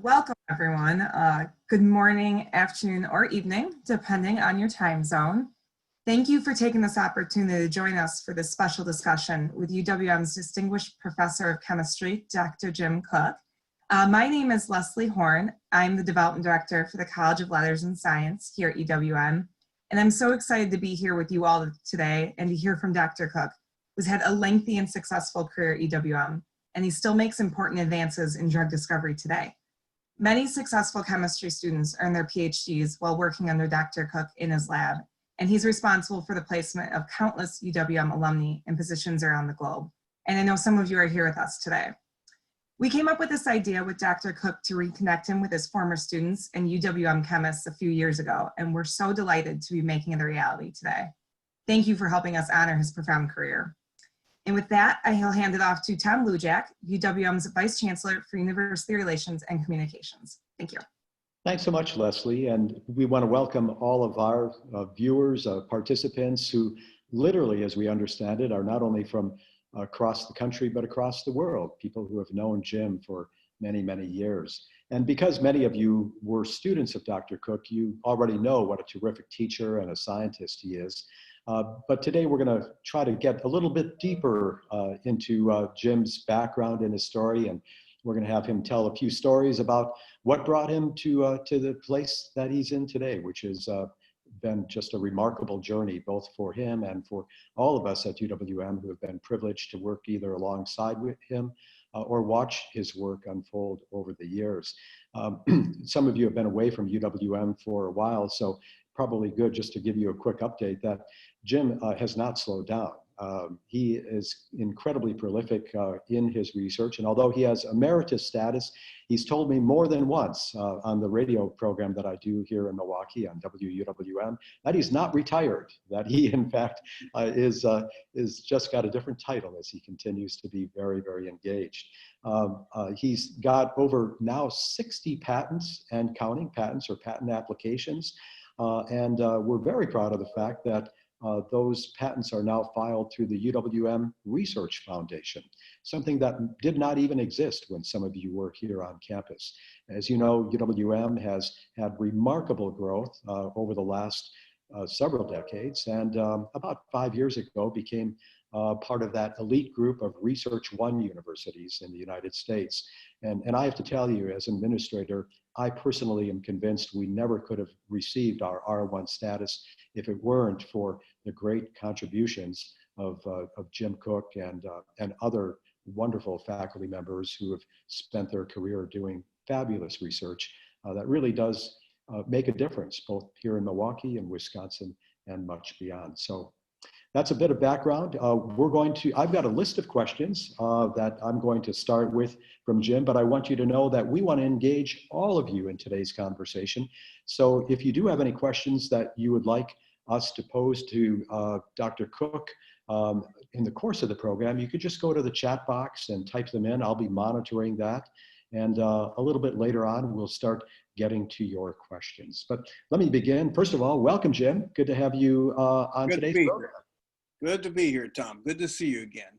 Welcome everyone. Good morning, afternoon, or evening, depending on your time zone. Thank you for taking this opportunity to join us for this special discussion with UWM's Distinguished Professor of Chemistry, Dr. Jim Cook. My name is Leslie Horn. I'm the Development Director for the College of Letters and Science here at UWM. And I'm so excited to be here with you all today and to hear from Dr. Cook, who's had a lengthy and successful career at UWM, and he still makes important advances in drug discovery today. Many successful chemistry students earn their PhDs while working under Dr. Cook in his lab, and he's responsible for the placement of countless UWM alumni in positions around the globe. And I know some of you are here with us today. We came up with this idea with Dr. Cook to reconnect him with his former students and UWM chemists a few years ago, and we're so delighted to be making it a reality today. Thank you for helping us honor his profound career. And with that, I'll hand it off to Tom Lujack, UWM's Vice Chancellor for University Relations and Communications. Thank you. Thanks so much, Leslie. And we want to welcome all of our viewers, participants who literally, as we understand it, are not only from across the country, but across the world, people who have known Jim for many, many years. And because many of you were students of Dr. Cook, you already know what a terrific teacher and a scientist he is. But today we're going to try to get a little bit deeper into Jim's background and his story, and we're going to have him tell a few stories about what brought him to the place that he's in today, which has been just a remarkable journey, both for him and for all of us at UWM who have been privileged to work either alongside with him or watch his work unfold over the years. Some of you have been away from UWM for a while, so probably good just to give you a quick update that Jim has not slowed down. He is incredibly prolific in his research, and although he has emeritus status, he's told me more than once on the radio program that I do here in Milwaukee on WUWM that he's not retired, that he in fact is just got a different title as he continues to be very, very engaged. He's got over now 60 patents and counting, patents or patent applications, and we're very proud of the fact that those patents are now filed through the UWM Research Foundation, something that did not even exist when some of you were here on campus. As you know, UWM has had remarkable growth over the last several decades, and about 5 years ago became part of that elite group of Research One universities in the United States. And I have to tell you, as an administrator, I personally am convinced we never could have received our R1 status if it weren't for the great contributions of Jim Cook and other wonderful faculty members who have spent their career doing fabulous research that really does make a difference, both here in Milwaukee and Wisconsin and much beyond. So that's a bit of background. I've got a list of questions that I'm going to start with from Jim, but I want you to know that we want to engage all of you in today's conversation. So if you do have any questions that you would like us to pose to Dr. Cook in the course of the program, you could just go to the chat box and type them in. I'll be monitoring that. And a little bit later on, we'll start getting to your questions. But let me begin. First of all, welcome, Jim. Good to have you on today's program. Good to be here, Tom. Good to see you again.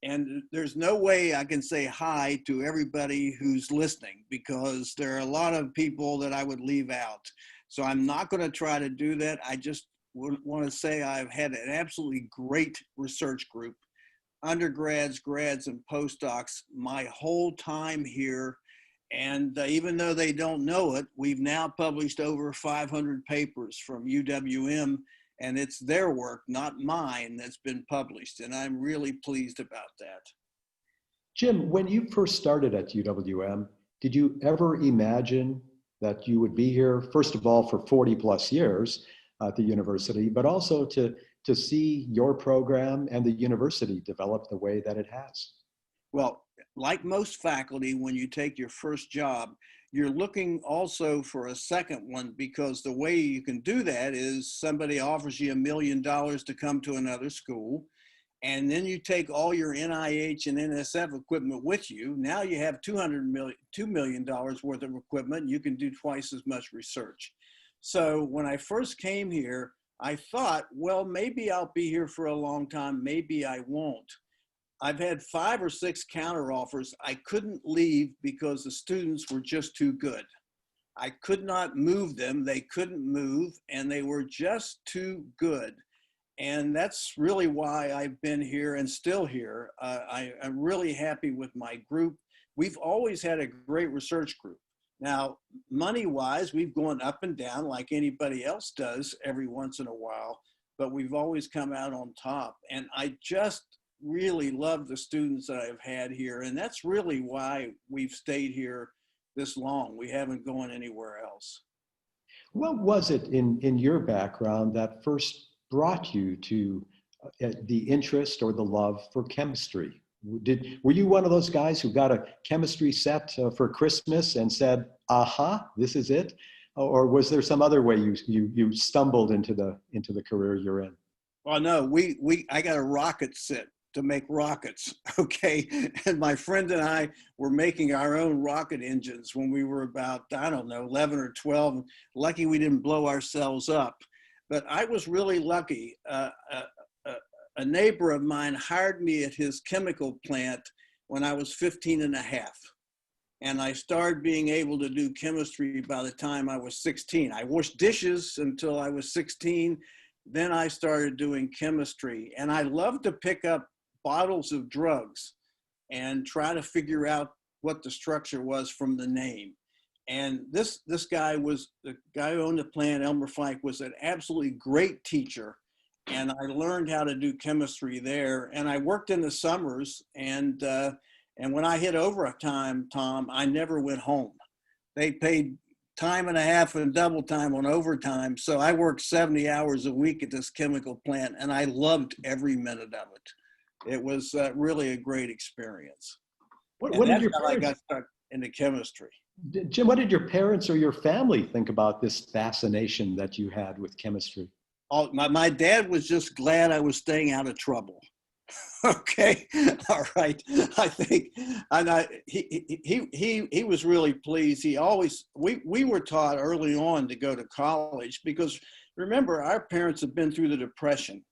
And there's no way I can say hi to everybody who's listening because there are a lot of people that I would leave out. So I'm not going to try to do that. I just want to say I've had an absolutely great research group, undergrads, grads, and postdocs my whole time here. And even though they don't know it, we've now published over 500 papers from UWM. And it's their work, not mine, that's been published. And I'm really pleased about that. Jim, when you first started at UWM, did you ever imagine that you would be here, first of all, for 40 plus years at the university, but also to see your program and the university develop the way that it has? Well, like most faculty, when you take your first job, you're looking also for a second one because the way you can do that is somebody offers you $1 million to come to another school, and then you take all your NIH and NSF equipment with you. Now you have $2 million worth of equipment. You can do twice as much research. So when I first came here, I thought, well, maybe I'll be here for a long time. Maybe I won't. I've had 5 or 6 counteroffers. I couldn't leave because the students were just too good. I could not move them. They couldn't move, and they were just too good. And that's really why I've been here and still here. I'm really happy with my group. We've always had a great research group. Now, money-wise, we've gone up and down like anybody else does every once in a while, but we've always come out on top. And I just really love the students that I've had here. And that's really why we've stayed here this long. We haven't gone anywhere else. What was it in your background that first brought you to the interest or the love for chemistry? Were you one of those guys who got a chemistry set for Christmas and said, aha, this is it? Or was there some other way you stumbled into the career you're in? Well, no, I got a rocket set to make rockets, okay? And my friend and I were making our own rocket engines when we were about, I don't know, 11 or 12. Lucky we didn't blow ourselves up. But I was really lucky. A neighbor of mine hired me at his chemical plant when I was 15 and a half. And I started being able to do chemistry by the time I was 16. I washed dishes until I was 16. Then I started doing chemistry. And I loved to pick up bottles of drugs and try to figure out what the structure was from the name. And this guy was, the guy who owned the plant, Elmer Fike, was an absolutely great teacher. And I learned how to do chemistry there. And I worked in the summers. And when I hit overtime, Tom, I never went home. They paid time and a half and double time on overtime. So I worked 70 hours a week at this chemical plant, and I loved every minute of it. It was really a great experience. What did your how I parents, got stuck into chemistry. Jim, what did your parents or your family think about this fascination that you had with chemistry? My dad was just glad I was staying out of trouble. Okay, all right. I think, and he was really pleased. He always, we were taught early on to go to college because remember, our parents have been through the Depression.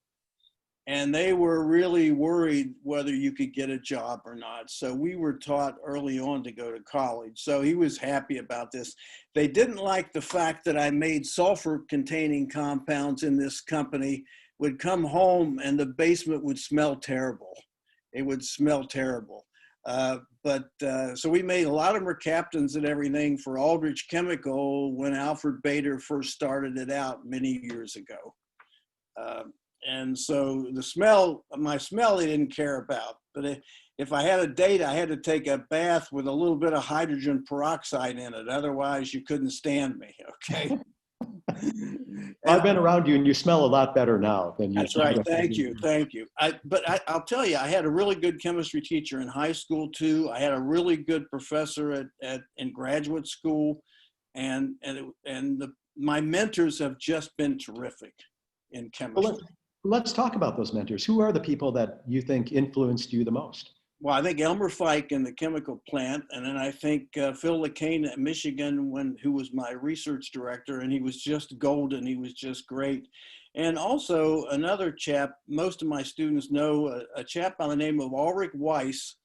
And they were really worried whether you could get a job or not. So we were taught early on to go to college. So he was happy about this. They didn't like the fact that I made so compounds in this company, would come home and the basement would smell terrible. It would smell terrible. So we made a lot of mercaptans and everything for Aldrich Chemical when Alfred Bader first started it out many years ago. And so my smell they didn't care about. But if I had a date, I had to take a bath with a little bit of hydrogen peroxide in it. Otherwise, you couldn't stand me, okay? I've been around you and you smell a lot better now than you. That's right. Thank you. Thank you. I'll tell you, I had a really good chemistry teacher in high school too. I had a really good professor in graduate school. My mentors have just been terrific in chemistry. Well, let's talk about those mentors. Who are the people that you think influenced you the most? Well, I think Elmer Fike in the chemical plant, and then I think Phil LeCain at Michigan, who was my research director, and he was just golden. He was just great. And also another chap, most of my students know, a chap by the name of Ulrich Weiss.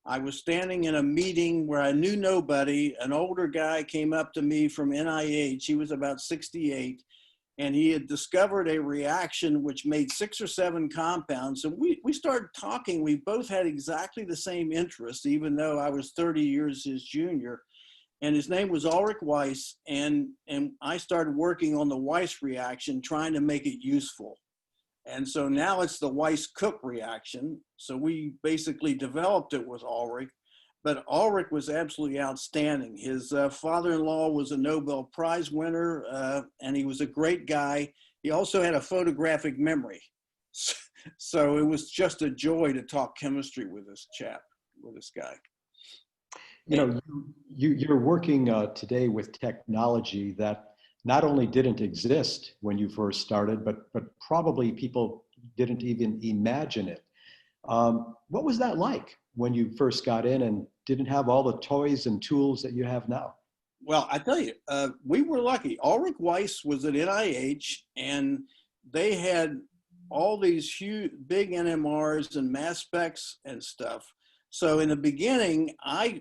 I was standing in a meeting where I knew nobody. An older guy came up to me from NIH. He was about 68. And he had discovered a reaction which made 6 or 7 compounds. And we started talking. We both had exactly the same interests, even though I was 30 years his junior. And his name was Ulrich Weiss. And I started working on the Weiss reaction, trying to make it useful. And so now it's the Weiss-Cook reaction. So we basically developed it with Ulrich. But Ulrich was absolutely outstanding. His father-in-law was a Nobel Prize winner, and he was a great guy. He also had a photographic memory. So it was just a joy to talk chemistry with this guy. You know, you're working today with technology that not only didn't exist when you first started, but probably people didn't even imagine it. What was that like when you first got in and didn't have all the toys and tools that you have now? Well, I tell you, we were lucky. Ulrich Weiss was at NIH, and they had all these huge, big NMRs and mass specs and stuff. So in the beginning,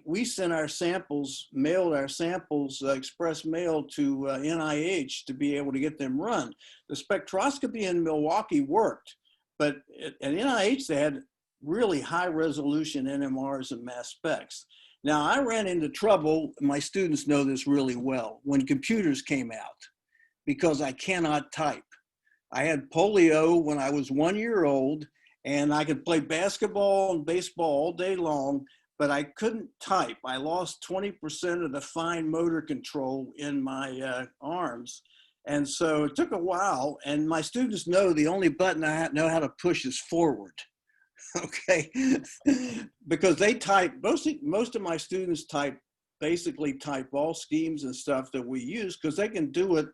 we sent our samples, mailed our samples, express mail to NIH to be able to get them run. The spectroscopy in Milwaukee worked, but at NIH, they had really high resolution NMRs and mass specs. Now I ran into trouble, my students know this really well, when computers came out, because I cannot type. I had polio when I was 1 year old, and I could play basketball and baseball all day long, but I couldn't type. I lost 20% of the fine motor control in my arms. And so it took a while, and my students know the only button I know how to push is forward. Okay, because they type, most of my students basically type all schemes and stuff that we use, because they can do it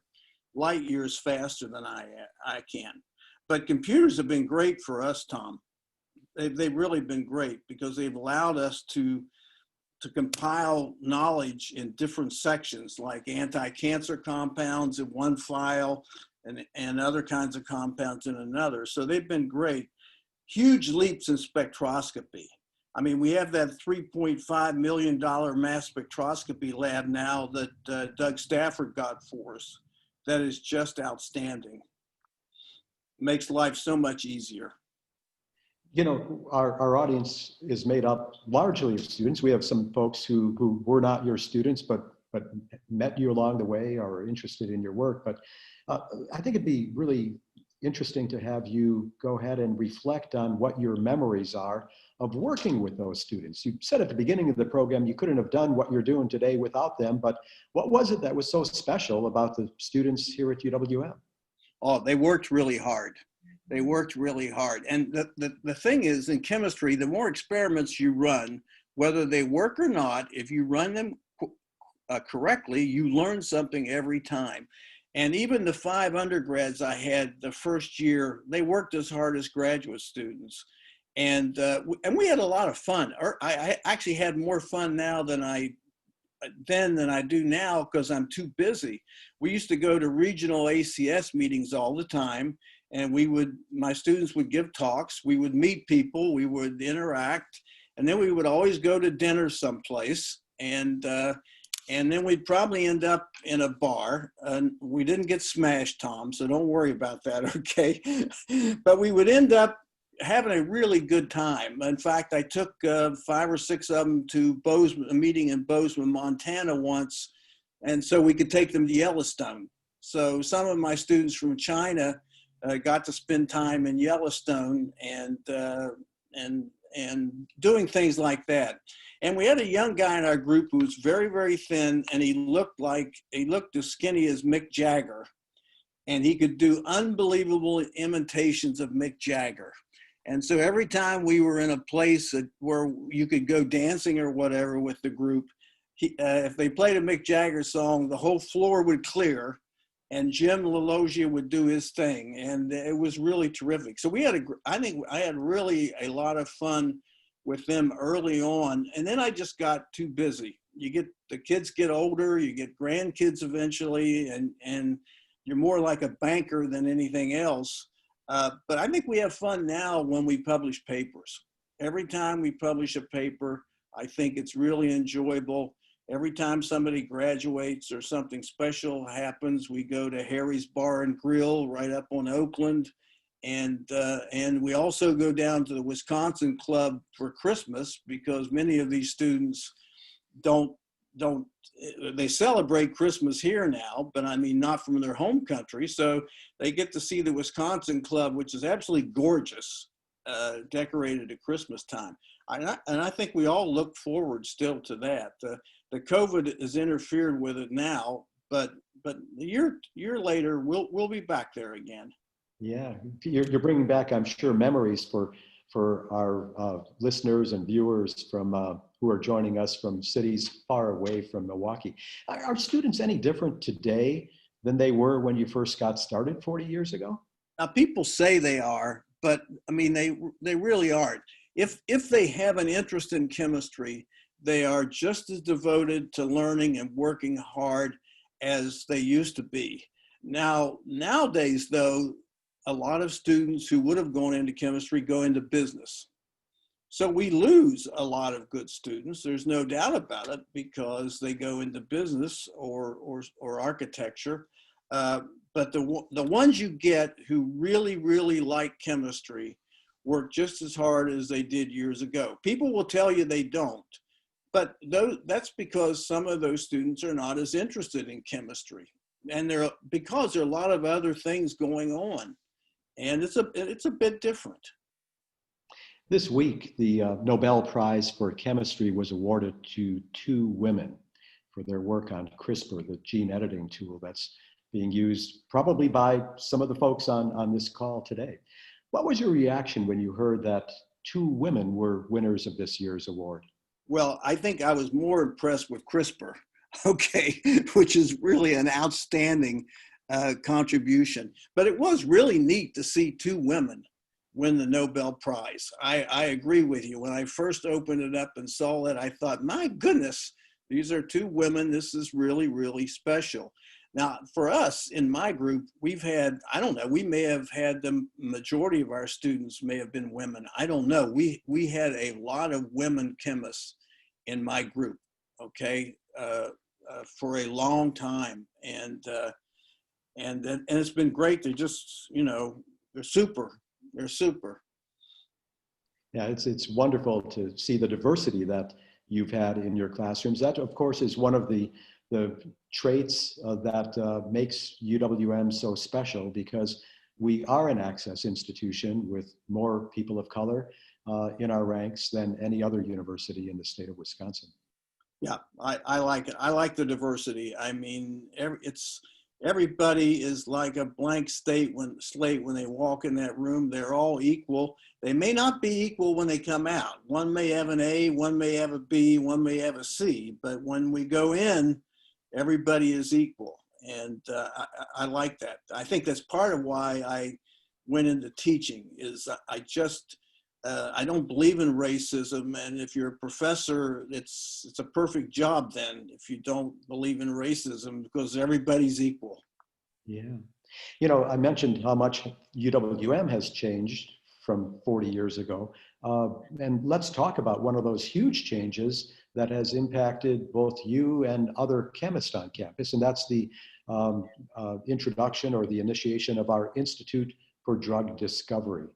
light years faster than I can. But computers have been great for us, Tom. They've really been great, because they've allowed us to compile knowledge in different sections, like anti-cancer compounds in one file and other kinds of compounds in another. So they've been great. Huge leaps in spectroscopy. I mean, we have that $3.5 million mass spectroscopy lab now that Doug Stafford got for us. That is just outstanding. Makes life so much easier. You know, our audience is made up largely of students. We have some folks who were not your students, but met you along the way or are interested in your work. But I think it'd be really interesting to have you go ahead and reflect on what your memories are of working with those students. You said at the beginning of the program you couldn't have done what you're doing today without them, but what was it that was so special about the students here at UWM? Oh, they worked really hard. They worked really hard. And the thing is, in chemistry, the more experiments you run, whether they work or not, if you run them correctly, you learn something every time. And even the 5 undergrads I had the first year, they worked as hard as graduate students. And we had a lot of fun. I actually had more fun now than I do now, because I'm too busy. We used to go to regional ACS meetings all the time, and my students would give talks, we would meet people, we would interact, and then we would always go to dinner someplace, and then we'd probably end up in a bar. We didn't get smashed, Tom, so don't worry about that, okay? But we would end up having a really good time. In fact, I took 5 or 6 of them to a meeting in Bozeman, Montana once, and so we could take them to Yellowstone. So some of my students from China got to spend time in Yellowstone and doing things like that. And we had a young guy in our group who was very, very thin, and he looked as skinny as Mick Jagger. And he could do unbelievable imitations of Mick Jagger. And so every time we were in a place where you could go dancing or whatever with the group, if they played a Mick Jagger song, the whole floor would clear, and Jim LaLoggia would do his thing. And it was really terrific. So I think I had really a lot of fun with them early on. And then I just got too busy. The kids get older, you get grandkids eventually, and you're more like a banker than anything else. But I think we have fun now when we publish papers. Every time we publish a paper, I think it's really enjoyable. Every time somebody graduates or something special happens, we go to Harry's Bar and Grill right up on Oakland. And we also go down to the Wisconsin Club for Christmas, because many of these students they celebrate Christmas here now, but I mean, not from their home country. So they get to see the Wisconsin Club, which is absolutely gorgeous, decorated at Christmas time. And I think we all look forward still to that. The COVID has interfered with it now, but a year later, we'll be back there again. Yeah, you're bringing back, I'm sure, memories for our listeners and viewers from who are joining us from cities far away from Milwaukee. Are students any different today than they were when you first got started 40 years ago? Now, people say they are, but I mean, they really aren't. If they have an interest in chemistry, they are just as devoted to learning and working hard as they used to be. Now, nowadays, though, a lot of students who would have gone into chemistry go into business. So we lose a lot of good students. There's no doubt about it, because they go into business or architecture. But the ones you get who really, really like chemistry work just as hard as they did years ago. People will tell you they don't, but that's because some of those students are not as interested in chemistry, and because there are a lot of other things going on, and it's a bit different. This week, the Nobel Prize for Chemistry was awarded to 2 women for their work on CRISPR, the gene editing tool that's being used probably by some of the folks on this call today. What was your reaction when you heard that 2 women were winners of this year's award? Well, I think I was more impressed with CRISPR, okay, which is really an outstanding contribution. But it was really neat to see 2 women win the Nobel Prize. I agree with you. When I first opened it up and saw it, I thought, my goodness, these are 2 women. This is really, really special. Now, for us in my group, we've had, I don't know, we may have had the majority of our students may have been women. I don't know. We had a lot of women chemists in my group, okay, for a long time. And it's been great. They're just, you know, they're super. They're super. Yeah, it's wonderful to see the diversity that you've had in your classrooms. That, of course, is one of the traits that makes UWM so special, because we are an access institution with more people of color in our ranks than any other university in the state of Wisconsin. Yeah, I like it. I like the diversity. I mean, everybody is like a blank slate when they walk in that room. They're all equal. They may not be equal when they come out. One may have an A, one may have a B, one may have a C, but when we go in, everybody is equal. And I like that. I think that's part of why I went into teaching, is I don't believe in racism, and if you're a professor, it's a perfect job then if you don't believe in racism, because everybody's equal. Yeah. You know, I mentioned how much UWM has changed from 40 years ago. And let's talk about one of those huge changes that has impacted both you and other chemists on campus, and that's the introduction or the initiation of our Institute for Drug Discovery.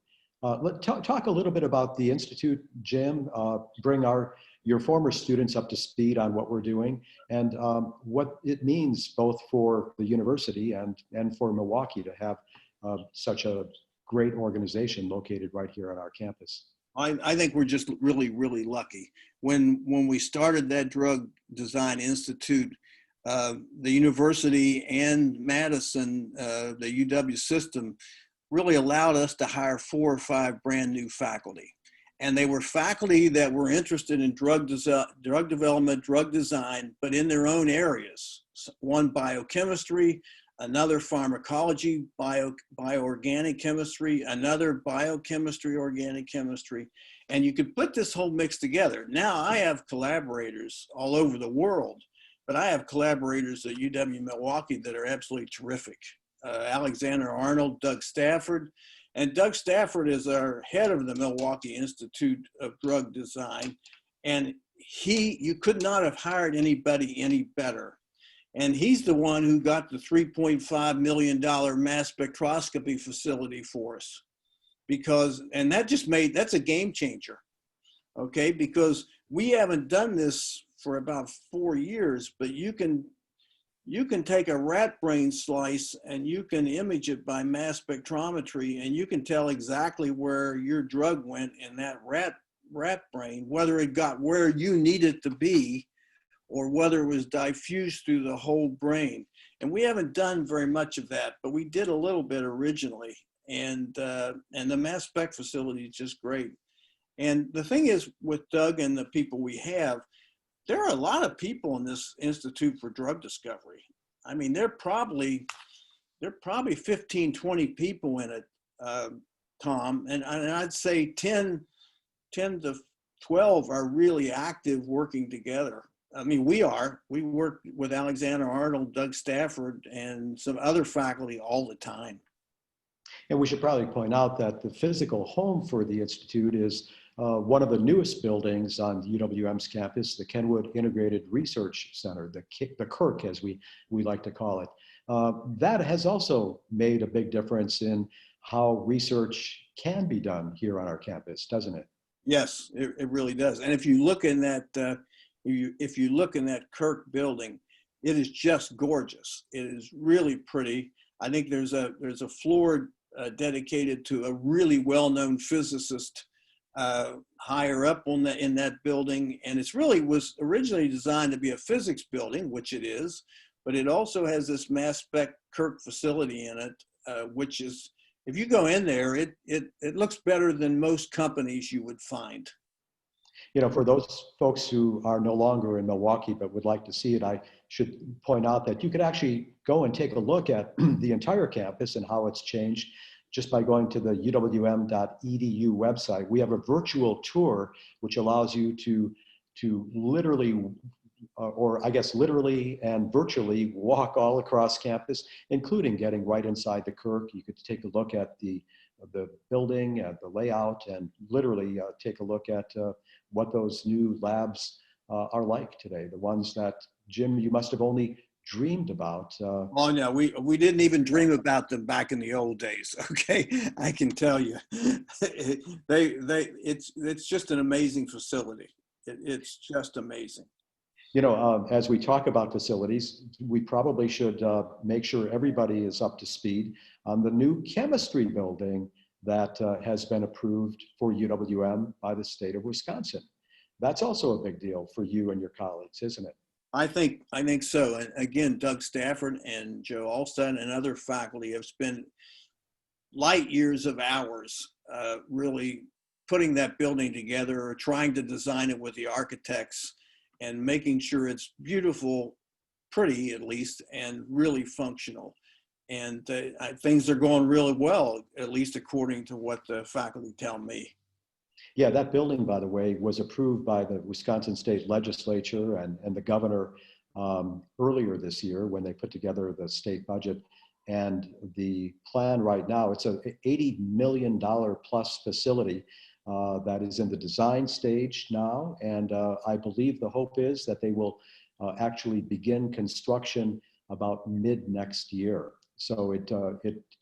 Let's talk a little bit about the Institute, Jim. Bring your former students up to speed on what we're doing and what it means both for the university and for Milwaukee to have such a great organization located right here on our campus. I think we're just really, really lucky. When we started that Drug Design Institute, the university and Madison, the UW system, really allowed us to hire 4 or 5 brand new faculty. And they were faculty that were interested in drug development, drug design, but in their own areas. One biochemistry, another pharmacology, bioorganic chemistry, another biochemistry, organic chemistry. And you could put this whole mix together. Now I have collaborators all over the world, but I have collaborators at UW Milwaukee that are absolutely terrific. Alexander Arnold, Doug Stafford. And Doug Stafford is our head of the Milwaukee Institute of Drug Design. And you could not have hired anybody any better. And he's the one who got the $3.5 million mass spectroscopy facility for us. And that's a game changer, okay? Because we haven't done this for about 4 years, but you can take a rat brain slice and you can image it by mass spectrometry, and you can tell exactly where your drug went in that rat brain, whether it got where you need it to be or whether it was diffused through the whole brain. And we haven't done very much of that, but we did a little bit originally. And the mass spec facility is just great. And the thing is, with Doug and the people we have, there are a lot of people in this Institute for Drug Discovery. I mean, there are probably 15, 20 people in it, Tom, and I'd say 10 to 12 are really active working together. I mean, we work with Alexander Arnold, Doug Stafford, and some other faculty all the time. And we should probably point out that the physical home for the Institute is one of the newest buildings on UWM's campus, the Kenwood Integrated Research Center, the KIRC as we like to call it. That has also made a big difference in how research can be done here on our campus, doesn't it? Yes, it really does. And if you look in that, if you look in that Kirk building, it is just gorgeous. It is really pretty. I think there's a floor dedicated to a really well-known physicist higher up on in that building, and it's really was originally designed to be a physics building, which it is, but it also has this mass spec Kirk facility in it, which is, if you go in there, it looks better than most companies you would find. You know, for those folks who are no longer in Milwaukee but would like to see it, I should point out that you could actually go and take a look at the entire campus and how it's changed just by going to the uwm.edu website. We have a virtual tour which allows you to literally, or I guess literally and virtually walk all across campus, including getting right inside the Kirk. You could take a look at the building, the layout, and literally take a look at what those new labs are like today. The ones that, Jim, you must have only dreamed about. Oh no, we didn't even dream about them back in the old days. Okay, I can tell you, it's just an amazing facility. It's just amazing. You know, as we talk about facilities, we probably should make sure everybody is up to speed on the new chemistry building that has been approved for UWM by the state of Wisconsin. That's also a big deal for you and your colleagues, isn't it? I think so. And again, Doug Stafford and Joe Alston and other faculty have spent light years of hours really putting that building together, or trying to design it with the architects and making sure it's beautiful, pretty at least, and really functional. And things are going really well, at least according to what the faculty tell me. Yeah, that building, by the way, was approved by the Wisconsin State Legislature and the governor earlier this year when they put together the state budget. And the plan right now, it's an $80 million plus facility that is in the design stage now. And I believe the hope is that they will actually begin construction about mid next year. So it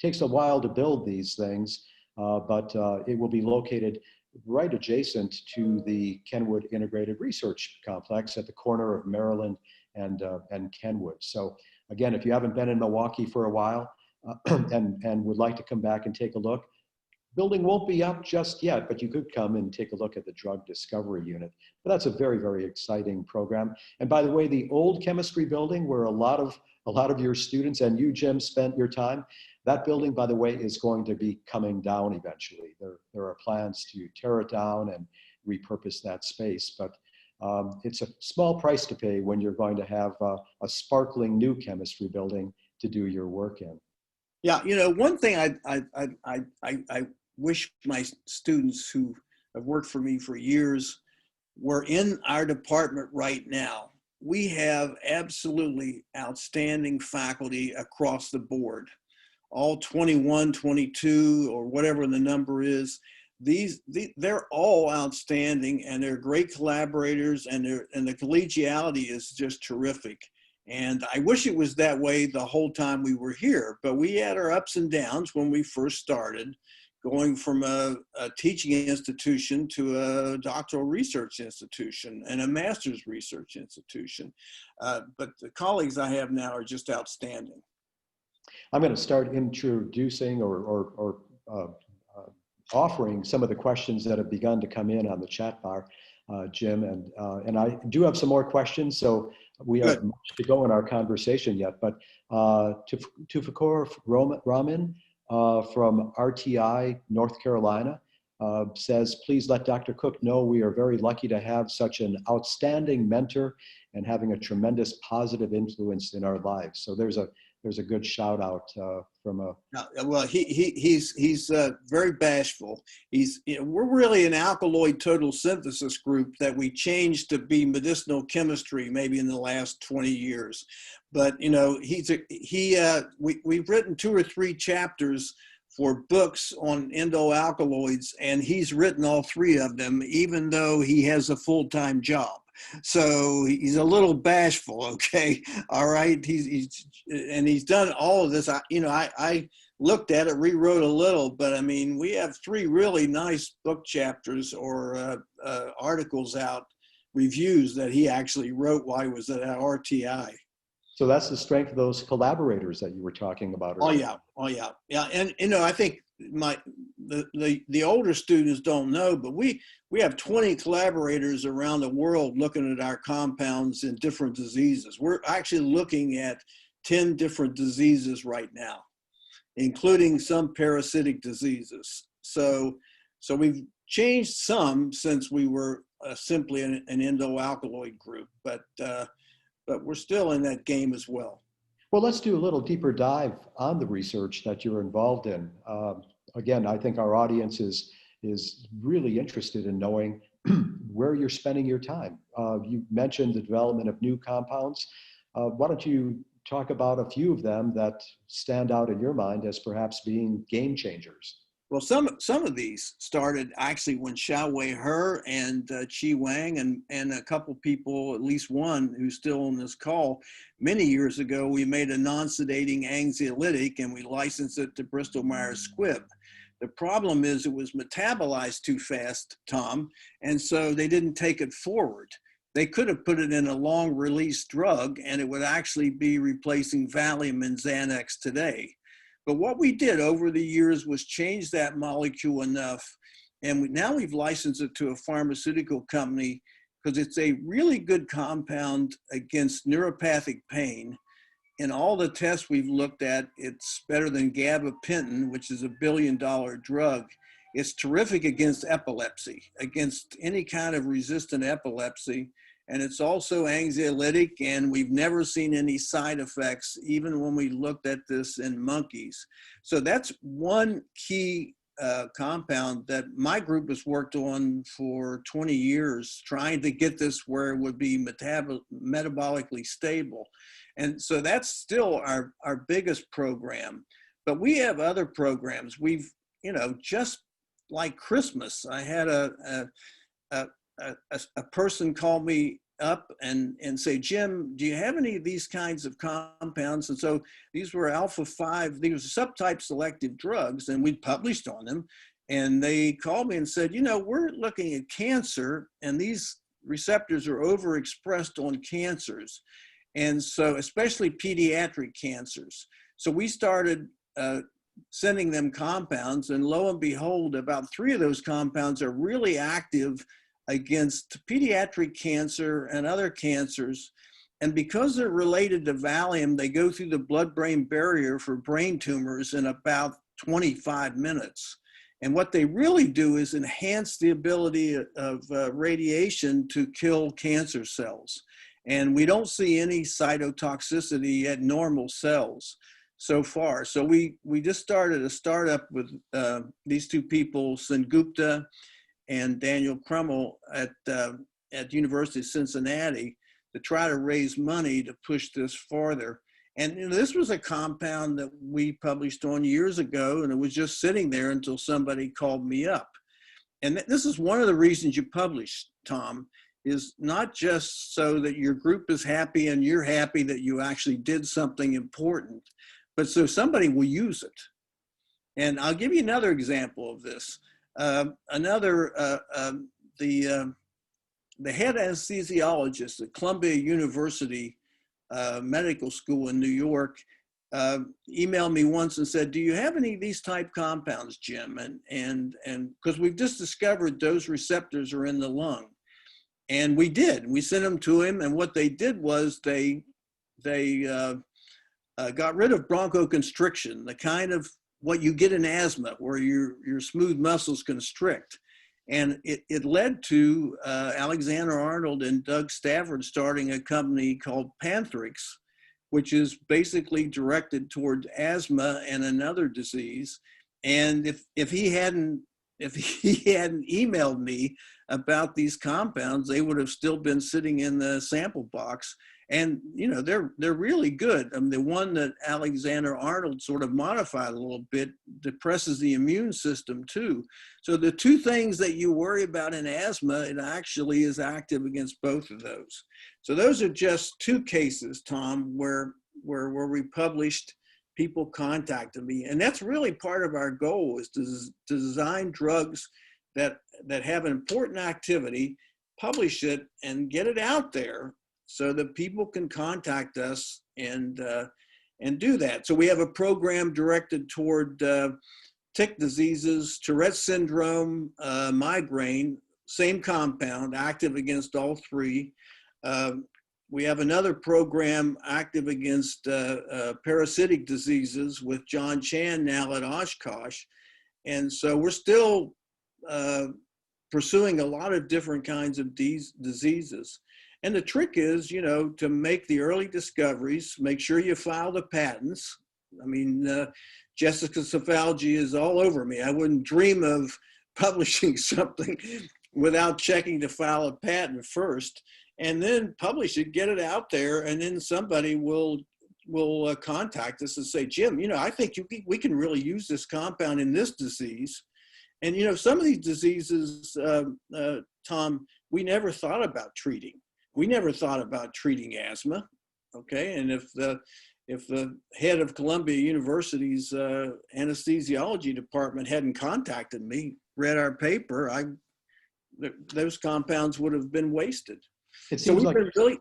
takes a while to build these things, but it will be located right adjacent to the Kenwood Integrated Research Complex at the corner of Maryland and Kenwood. So again, if you haven't been in Milwaukee for a while and would like to come back and take a look, building won't be up just yet, but you could come and take a look at the drug discovery unit. But that's a very, very exciting program. And by the way, the old chemistry building where a lot of your students and you, Jim, spent your time, that building, by the way, is going to be coming down eventually. There are plans to tear it down and repurpose that space, but it's a small price to pay when you're going to have a sparkling new chemistry building to do your work in. Yeah, you know, one thing I wish my students who have worked for me for years were in our department right now. We have absolutely outstanding faculty across the board. All 21, 22, or whatever the number is, they're all outstanding, and they're great collaborators, and the collegiality is just terrific. And I wish it was that way the whole time we were here, but we had our ups and downs when we first started, going from a teaching institution to a doctoral research institution and a master's research institution. But the colleagues I have now are just outstanding. I'm going to start introducing or offering some of the questions that have begun to come in on the chat bar, Jim, and I do have some more questions, so we have much to go in our conversation yet. But Tufakur Raman from RTI, North Carolina, says, please let Dr. Cook know we are very lucky to have such an outstanding mentor and having a tremendous positive influence in our lives. So there's a good shout out from a. Well, he's very bashful. We're really an alkaloid total synthesis group that we changed to be medicinal chemistry maybe in the last 20 years. But you know, we've written 2 or 3 chapters for books on endoalkaloids, and he's written all three of them, even though he has a full-time job. So he's a little bashful, okay? All right, he's done all of this. I looked at it, rewrote a little, but I mean, we have three really nice book chapters or articles out, reviews that he actually wrote while he was at RTI. So that's the strength of those collaborators that you were talking about earlier. Oh yeah. And I think the older students don't know, but we have 20 collaborators around the world looking at our compounds in different diseases. We're actually looking at 10 different diseases right now, including some parasitic diseases. So we've changed some since we were simply an endoalkaloid group, but we're still in that game as well. Well, let's do a little deeper dive on the research that you're involved in. Again, I think our audience is really interested in knowing where you're spending your time. You mentioned the development of new compounds. Why don't you talk about a few of them that stand out in your mind as perhaps being game changers? Well, some of these started actually when Xiaowei He and Qi Wang and a couple people, at least one who's still on this call, many years ago, we made a non-sedating anxiolytic and we licensed it to Bristol Myers Squibb. The problem is it was metabolized too fast, Tom, and so they didn't take it forward. They could have put it in a long-release drug and it would actually be replacing Valium and Xanax today. But what we did over the years was change that molecule enough, and now we've licensed it to a pharmaceutical company because it's a really good compound against neuropathic pain. In all the tests we've looked at, it's better than gabapentin, which is $1 billion drug. It's terrific against epilepsy, against any kind of resistant epilepsy. And it's also anxiolytic, and we've never seen any side effects, even when we looked at this in monkeys. So that's one key compound that my group has worked on for 20 years, trying to get this where it would be metabolically stable. And so that's still our biggest program. But we have other programs. We've, just like Christmas, I had a person call me up and say, Jim, do you have any of these kinds of compounds? And so these were alpha-5, these were subtype selective drugs, and we published on them. And they called me and said, we're looking at cancer, and these receptors are overexpressed on cancers. And so, especially pediatric cancers. So we started sending them compounds, and lo and behold, about 3 of those compounds are really active against pediatric cancer and other cancers. And because they're related to Valium, they go through the blood-brain barrier for brain tumors in about 25 minutes. And what they really do is enhance the ability of radiation to kill cancer cells. And we don't see any cytotoxicity at normal cells so far. So we just started a startup with these 2 people, Sengupta and Daniel Crummell at University of Cincinnati, to try to raise money to push this farther. And this was a compound that we published on years ago, and it was just sitting there until somebody called me up. And this is one of the reasons you publish, Tom, is not just so that your group is happy and you're happy that you actually did something important, but so somebody will use it. And I'll give you another example of this. The head anesthesiologist at Columbia University Medical School in New York emailed me once and said, do you have any of these type compounds, Jim? And because we've just discovered those receptors are in the lung. And we did. We sent them to him, and what they did was they got rid of bronchoconstriction, the kind of what you get in asthma, where your smooth muscles constrict. And it led to Alexander Arnold and Doug Stafford starting a company called Panthrix, which is basically directed toward asthma and another disease. And if if he hadn't emailed me about these compounds, they would have still been sitting in the sample box. And, you know, they're really good. I mean, the one that Alexander Arnold sort of modified a little bit depresses the immune system too. So the two things that you worry about in asthma, it actually is active against both of those. So those are just two cases, Tom, where we published, people contacted me. And that's really part of our goal, is to design drugs that have an important activity, publish it and get it out there so that people can contact us and do that. So we have a program directed toward tick diseases, Tourette syndrome, migraine, same compound, active against all three. We have another program active against parasitic diseases with John Chan now at Oshkosh. And so we're still pursuing a lot of different kinds of diseases. And the trick is, you know, to make the early discoveries, make sure you file the patents. I mean, Jessica Cefalgi is all over me. I wouldn't dream of publishing something without checking to file a patent first, and then publish it, get it out there, and then somebody will contact us and say, Jim, you know, I think we can really use this compound in this disease. And, you know, some of these diseases, Tom, we never thought about treating. We never thought about treating asthma, okay? And if the head of Columbia University's anesthesiology department hadn't contacted me, read our paper, those compounds would have been wasted. It seems like really.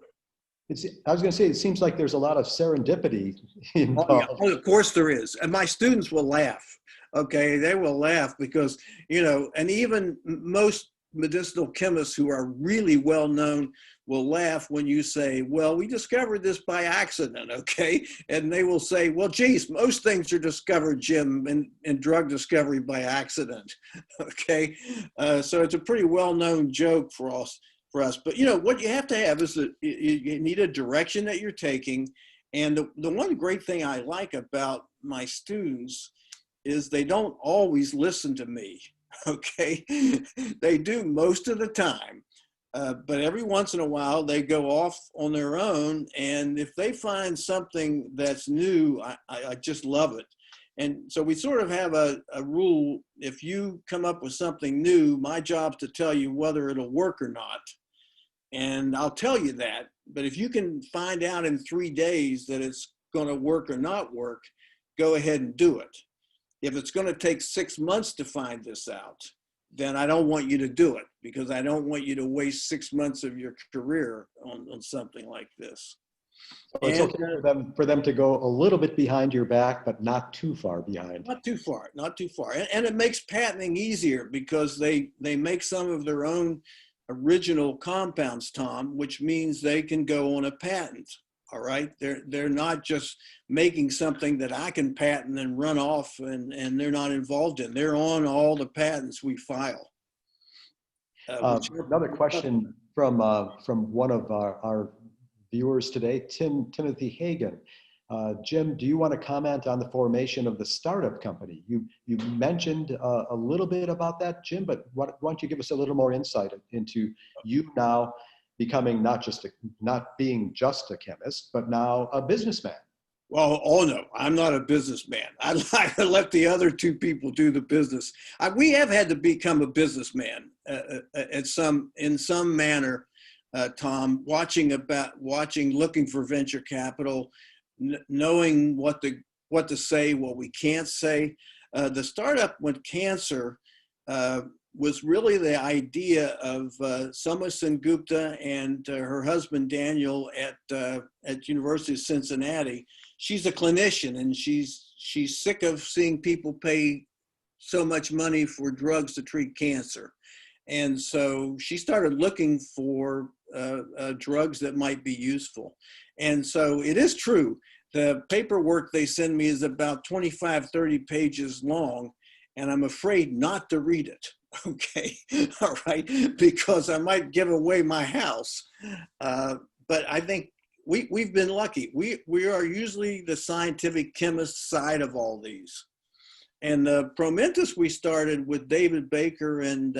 I was going to say, it seems like there's a lot of serendipity involved. Oh, yeah. Oh, of course there is, and my students will laugh. Okay, they will laugh because, you know, and even most medicinal chemists who are really well known will laugh when you say, well, we discovered this by accident, okay? And they will say, well, geez, most things are discovered, Jim, in drug discovery by accident, okay? So it's a pretty well-known joke for us. But, you know, what you have to have is that you need a direction that you're taking. And the one great thing I like about my students is they don't always listen to me, okay? They do most of the time. But every once in a while, they go off on their own. And if they find something that's new, I just love it. And so we sort of have a rule: if you come up with something new, my job's to tell you whether it'll work or not. And I'll tell you that. But if you can find out in 3 days that it's going to work or not work, go ahead and do it. If it's going to take 6 months to find this out, then I don't want you to do it, because I don't want you to waste 6 months of your career on something like this. So it's okay for them to go a little bit behind your back, but not too far behind. Not too far, not too far. And it makes patenting easier because they make some of their own original compounds, Tom, which means they can go on a patent. All right, they're not just making something that I can patent and run off and they're not involved in. They're on all the patents we file. Another question from one of our viewers today, Timothy Hagan. Jim, do you want to comment on the formation of the startup company? You mentioned a little bit about that, Jim, but why don't you give us a little more insight into you now becoming not being just a chemist, but now a businessman? Well, oh no, I'm not a businessman. I let the other two people do the business. We have had to become a businessman in some manner, Tom. Looking for venture capital, knowing what to say, what we can't say. The startup with cancer was really the idea of Soma Sengupta and her husband Daniel at University of Cincinnati. She's a clinician, and she's sick of seeing people pay so much money for drugs to treat cancer. And so she started looking for drugs that might be useful. And so it is true, the paperwork they send me is about 25, 30 pages long, and I'm afraid not to read it. Okay, all right, because I might give away my house. But I think we've been lucky. We are usually the scientific chemist side of all these. And Promentis we started with David Baker and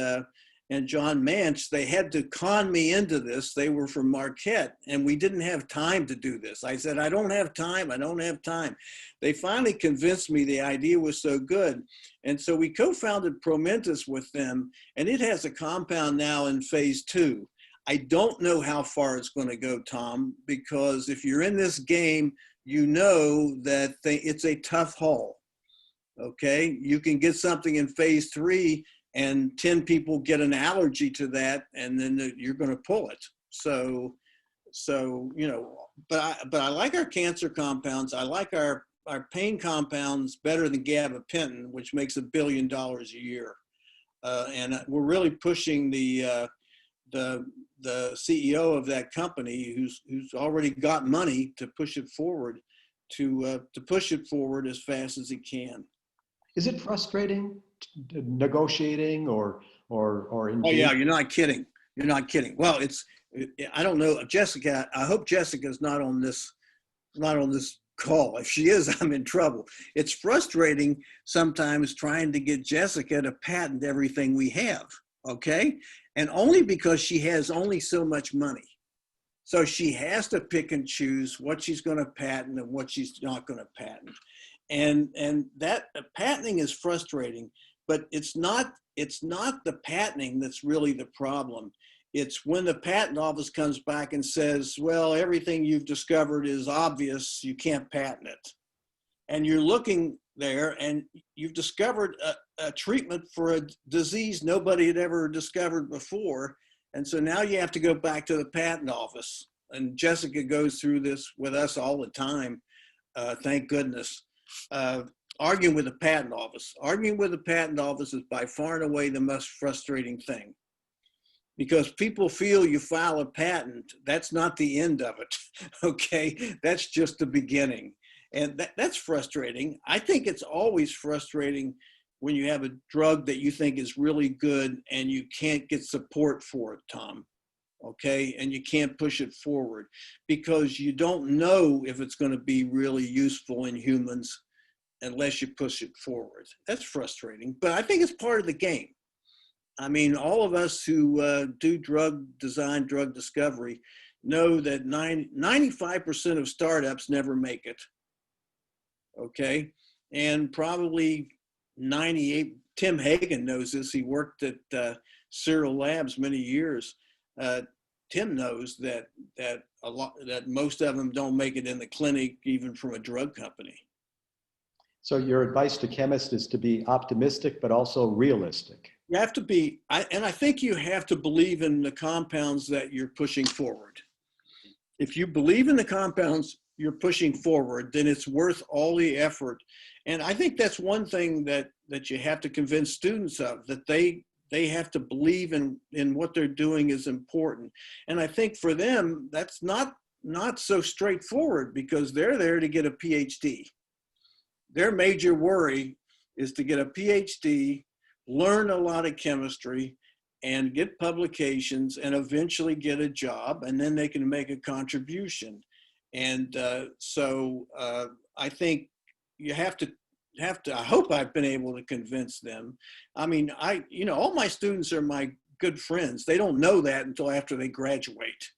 John Manch. They had to con me into this. They were from Marquette, and we didn't have time to do this. I said, I don't have time. I don't have time. They finally convinced me the idea was so good. And so we co-founded Promentis with them, and it has a compound now in phase 2. I don't know how far it's going to go, Tom, because if you're in this game, you know that it's a tough haul. Okay, you can get something in phase 3 and 10 people get an allergy to that, and then you're going to pull it. So you know, but I like our cancer compounds. I like our pain compounds better than gabapentin, which makes $1 billion a year. And we're really pushing the CEO of that company, who's already got money to push it forward, to push it forward as fast as he can. Is it frustrating negotiating or Oh yeah, you're not kidding. You're not kidding. Well, I don't know, Jessica. I hope Jessica's not on this call. If she is, I'm in trouble. It's frustrating sometimes trying to get Jessica to patent everything we have. Okay, and only because she has only so much money. So she has to pick and choose what she's going to patent and what she's not going to patent. And that patenting is frustrating, but it's not the patenting that's really the problem. It's when the patent office comes back and says, well, everything you've discovered is obvious, you can't patent it. And you're looking there and you've discovered a treatment for a disease nobody had ever discovered before. And so now you have to go back to the patent office. And Jessica goes through this with us all the time, thank goodness. Arguing with the patent office. Arguing with the patent office is by far and away the most frustrating thing, because people feel you file a patent, that's not the end of it, okay? That's just the beginning. And that's frustrating. I think it's always frustrating when you have a drug that you think is really good and you can't get support for it, Tom, okay? And you can't push it forward because you don't know if it's going to be really useful in humans unless you push it forward. That's frustrating, but I think it's part of the game. I mean, all of us who do drug design, drug discovery, know that 95% of startups never make it, okay? And probably 98, Tim Hagen knows this, he worked at Cyril Labs many years. Tim knows that most of them don't make it in the clinic, even from a drug company. So your advice to chemists is to be optimistic, but also realistic. You have to be, and I think you have to believe in the compounds that you're pushing forward. If you believe in the compounds you're pushing forward, then it's worth all the effort. And I think that's one thing that you have to convince students of, that they have to believe in what they're doing is important. And I think for them, that's not so straightforward, because they're there to get a PhD. Their major worry is to get a PhD, learn a lot of chemistry, and get publications, and eventually get a job, and then they can make a contribution. And so I think you have to, I hope I've been able to convince them. I mean, all my students are my good friends. They don't know that until after they graduate.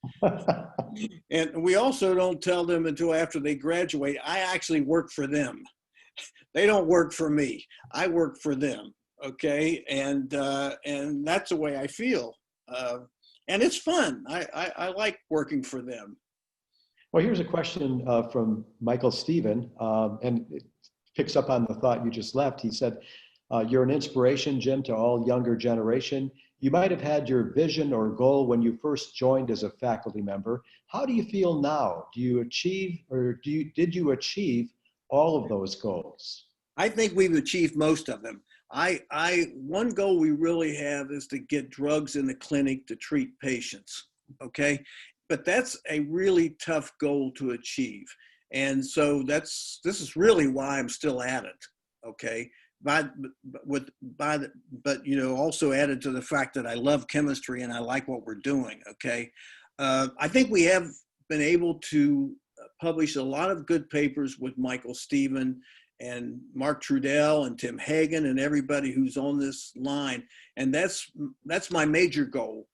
And we also don't tell them until after they graduate, I actually work for them. They don't work for me. I work for them. Okay. And that's the way I feel. And it's fun. I like working for them. Well, here's a question from Michael Stephen, and it picks up on the thought you just left. He said, you're an inspiration, Jim, to all younger generation. You might have had your vision or goal when you first joined as a faculty member. How do you feel now? Do you achieve, or did you achieve all of those goals? I think we've achieved most of them. One goal we really have is to get drugs in the clinic to treat patients, okay? But that's a really tough goal to achieve. And so this is really why I'm still at it, okay? But also added to the fact that I love chemistry and I like what we're doing, okay? I think we have been able to publish a lot of good papers with Michael Stephen and Mark Trudell and Tim Hagen and everybody who's on this line. And that's my major goal,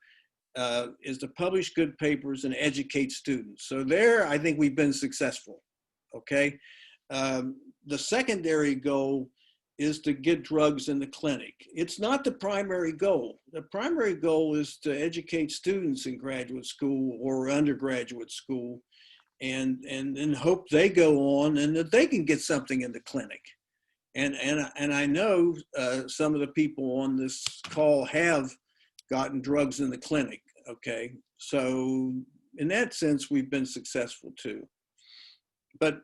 is to publish good papers and educate students. So there, I think we've been successful, okay? The secondary goal is to get drugs in the clinic. It's not the primary goal. The primary goal is to educate students in graduate school or undergraduate school and hope they go on and that they can get something in the clinic. And I know some of the people on this call have gotten drugs in the clinic, okay? So in that sense, we've been successful too. But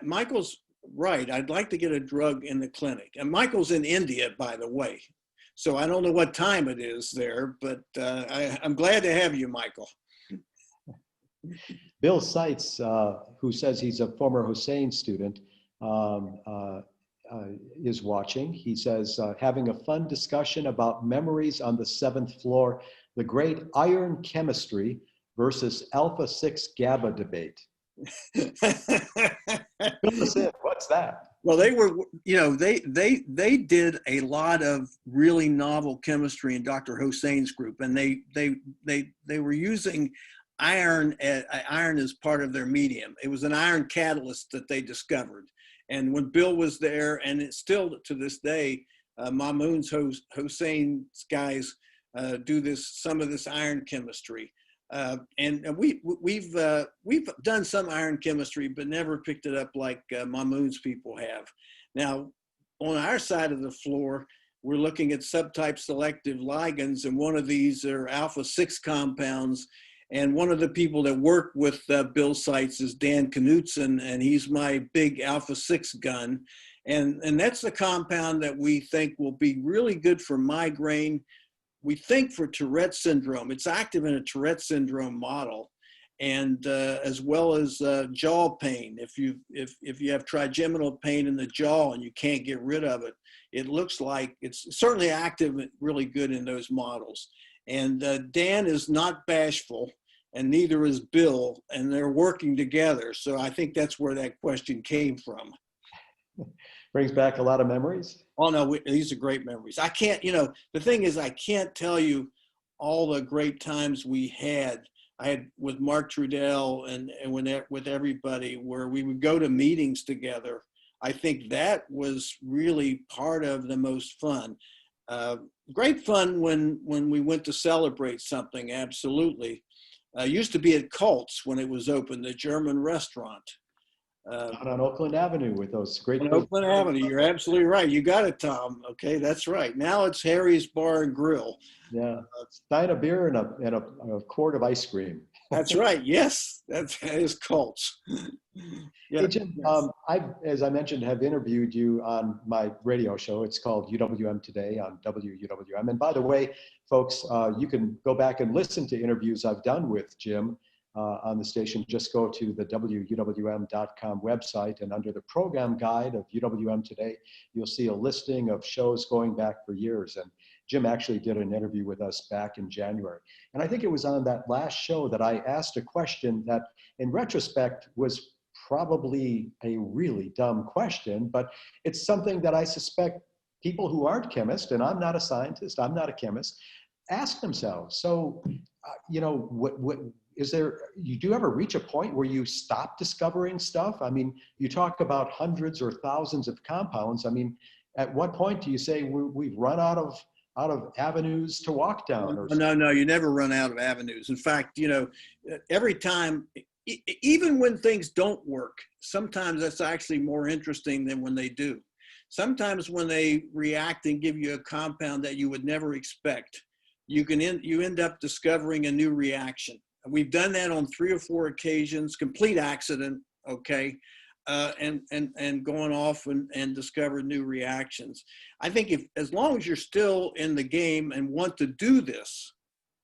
Michael's right. I'd like to get a drug in the clinic. And Michael's in India, by the way. So I don't know what time it is there, but I'm glad to have you, Michael. Bill Seitz, who says he's a former Hussein student, is watching. He says, having a fun discussion about memories on the 7th floor, the great iron chemistry versus alpha 6 GABA debate. Fill us in. What's that? Well, they were, they did a lot of really novel chemistry in Dr. Hussein's group, and they were using iron as part of their medium. It was an iron catalyst that they discovered. And when Bill was there, and it's still to this day, Mahmoud's Hussein's guys do some of this iron chemistry. And we've done some iron chemistry, but never picked it up like Mahmoud's people have. Now, on our side of the floor, we're looking at subtype selective ligands, and one of these are alpha 6 compounds. And one of the people that work with Bill Seitz is Dan Knutson, and he's my big alpha 6 gun. And that's the compound that we think will be really good for migraine. We think for Tourette syndrome. It's active in a Tourette syndrome model, and as well as jaw pain. If you have trigeminal pain in the jaw and you can't get rid of it, it looks like it's certainly active and really good in those models. And Dan is not bashful, and neither is Bill, and they're working together. So I think that's where that question came from. Brings back a lot of memories. Oh no, these are great memories. I can't, the thing is, I can't tell you all the great times I had with Mark Trudell and with everybody, where we would go to meetings together. I think that was really part of the most fun. Great fun when we went to celebrate something, absolutely. Used to be at Cult's when it was open, the German restaurant. Out on Oakland Avenue with those great. On Oakland Avenue, you're absolutely right. You got it, Tom. Okay, that's right. Now it's Harry's Bar and Grill. Yeah, stein of beer and a quart of ice cream. That's right. Yes, that is Cult's. Yeah. Hey, Jim, yes. As I mentioned, have interviewed you on my radio show. It's called UWM Today on WUWM. And by the way, folks, you can go back and listen to interviews I've done with Jim on the station. Just go to the WUWM.com website, and under the program guide of UWM Today, you'll see a listing of shows going back for years. And Jim actually did an interview with us back in January. And I think it was on that last show that I asked a question that in retrospect was probably a really dumb question, but it's something that I suspect people who aren't chemists, and I'm not a scientist, I'm not a chemist, ask themselves. So, what is there, you do ever reach a point where you stop discovering stuff? I mean, you talk about hundreds or thousands of compounds. I mean, at what point do you say we've run out of avenues to walk down? Or No, you never run out of avenues. In fact, every time, even when things don't work, sometimes that's actually more interesting than when they do. Sometimes when they react and give you a compound that you would never expect, you end up discovering a new reaction. We've done that on 3 or 4 occasions, complete accident, okay, and going off and discover new reactions. I think as long as you're still in the game and want to do this,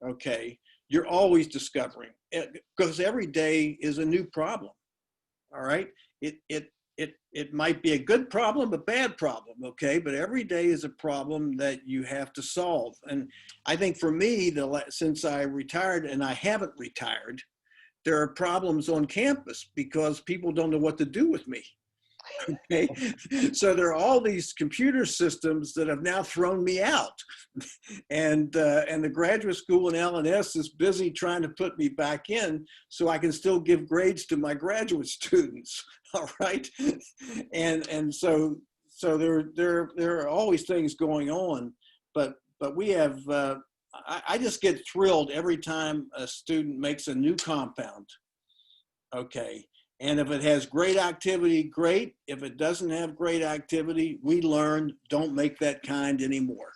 okay, you're always discovering, because every day is a new problem. All right, it might be a good problem, a bad problem, okay, but every day is a problem that you have to solve. And I think for me, since I retired, and I haven't retired, there are problems on campus because people don't know what to do with me. Okay, so there are all these computer systems that have now thrown me out, and the graduate school in LNS is busy trying to put me back in so I can still give grades to my graduate students. All right, and so there are always things going on, but we have. I just get thrilled every time a student makes a new compound. Okay. And if it has great activity, great. If it doesn't have great activity, we learn, don't make that kind anymore.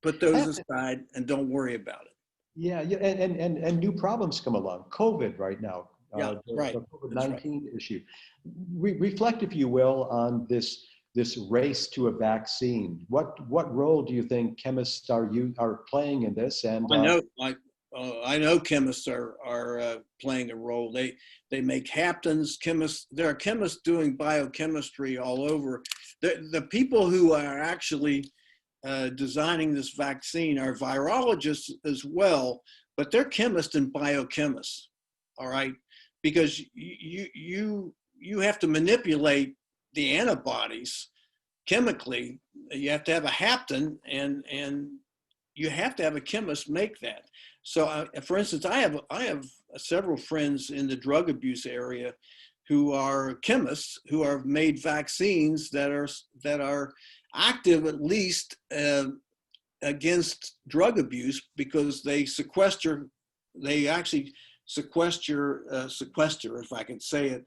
Put those aside and don't worry about it. Yeah, yeah, and new problems come along. COVID right now, Yeah, right. the COVID-19 issue. Reflect, if you will, on this race to a vaccine. What role do you think chemists are playing in this? And I know chemists are playing a role. They make haptens. Chemists. There are chemists doing biochemistry all over. The people who are actually designing this vaccine are virologists as well, but they're chemists and biochemists. All right, because you have to manipulate the antibodies chemically. You have to have a hapten, and you have to have a chemist make that. So, for instance, I have several friends in the drug abuse area who are chemists who have made vaccines that are active at least against drug abuse because they actually sequester, if I can say it,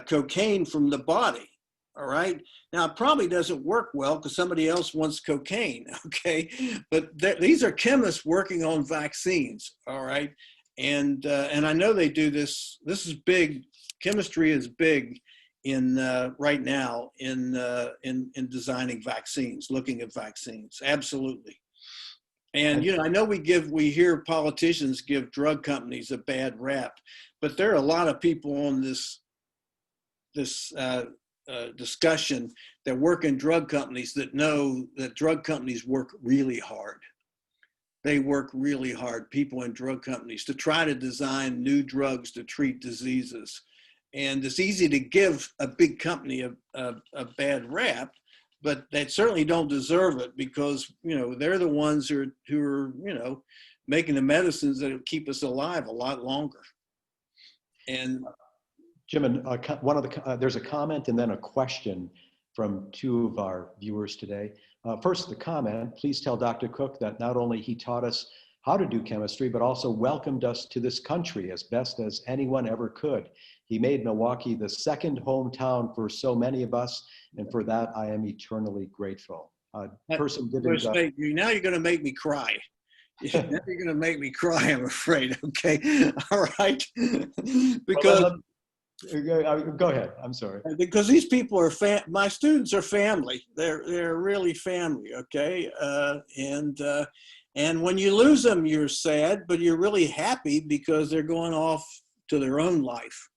cocaine from the body. All right. Now, it probably doesn't work well because somebody else wants cocaine. Okay. But these are chemists working on vaccines. All right. And I know they do this. This is big. Chemistry is big in right now in designing vaccines, looking at vaccines. Absolutely. And, I know we hear politicians give drug companies a bad rap, but there are a lot of people on this discussion that work in drug companies that know that drug companies work really hard. They work really hard, people in drug companies, to try to design new drugs to treat diseases. And it's easy to give a big company a bad rap, but they certainly don't deserve it because, they're the ones who are, making the medicines that will keep us alive a lot longer. And Jim, and there's a comment and then a question from two of our viewers today. First, the comment: please tell Dr. Cook that not only he taught us how to do chemistry, but also welcomed us to this country as best as anyone ever could. He made Milwaukee the second hometown for so many of us, and for that I am eternally grateful. Person giving now you're going to make me cry. Now you're going to make me cry, I'm afraid. Okay, all right, because. Go ahead. I'm sorry. Because these people are my students are family. They're really family. Okay, and when you lose them, you're sad, but you're really happy because they're going off to their own life.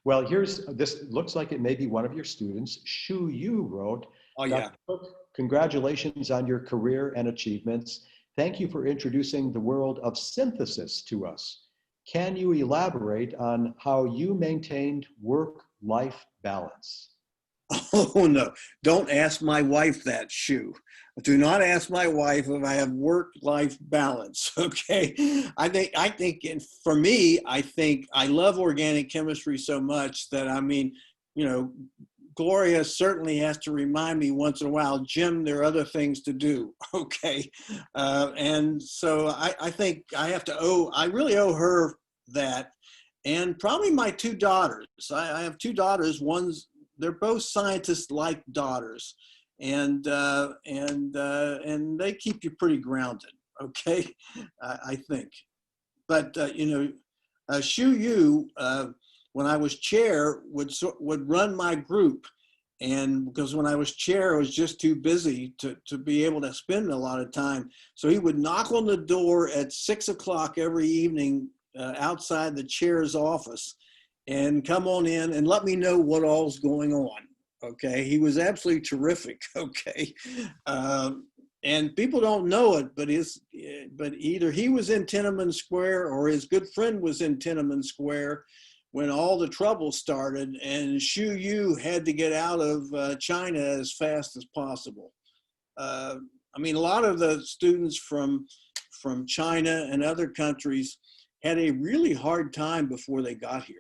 Well, this looks like it may be one of your students. Shu Yu wrote, "Oh yeah, Cook, congratulations on your career and achievements. Thank you for introducing the world of synthesis to us. Can you elaborate on how you maintained work-life balance?" Oh no, don't ask my wife that, Shu. Do not ask my wife if I have work-life balance, okay? I think for me, I think I love organic chemistry so much that, Gloria certainly has to remind me once in a while, Jim, there are other things to do, okay? And so I think I really owe her that, and probably my two daughters. I have two daughters. They're both scientist-like daughters, and they keep you pretty grounded, okay? I think. But Shu Yu, when I was chair, would run my group, and because when I was chair, I was just too busy to be able to spend a lot of time. So he would knock on the door at 6 o'clock every evening outside the chair's office, and come on in and let me know what all's going on. Okay, he was absolutely terrific. Okay, and people don't know it, but either he was in Tiananmen Square or his good friend was in Tiananmen Square when all the trouble started and Xu Yu had to get out of China as fast as possible. I mean, a lot of the students from China and other countries had a really hard time before they got here.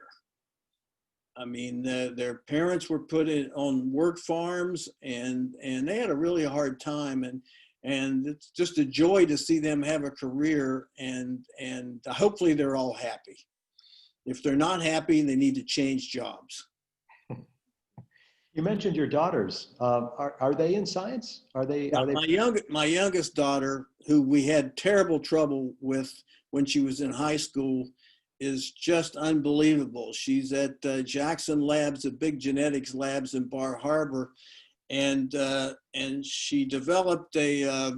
I mean, their parents were put on work farms, and they had a really hard time. And it's just a joy to see them have a career, and hopefully they're all happy. If they're not happy, they need to change jobs. You mentioned your daughters. Are they in science? Are they? My youngest daughter, who we had terrible trouble with when she was in high school, is just unbelievable. She's at Jackson Labs, the big genetics labs in Bar Harbor, and she developed a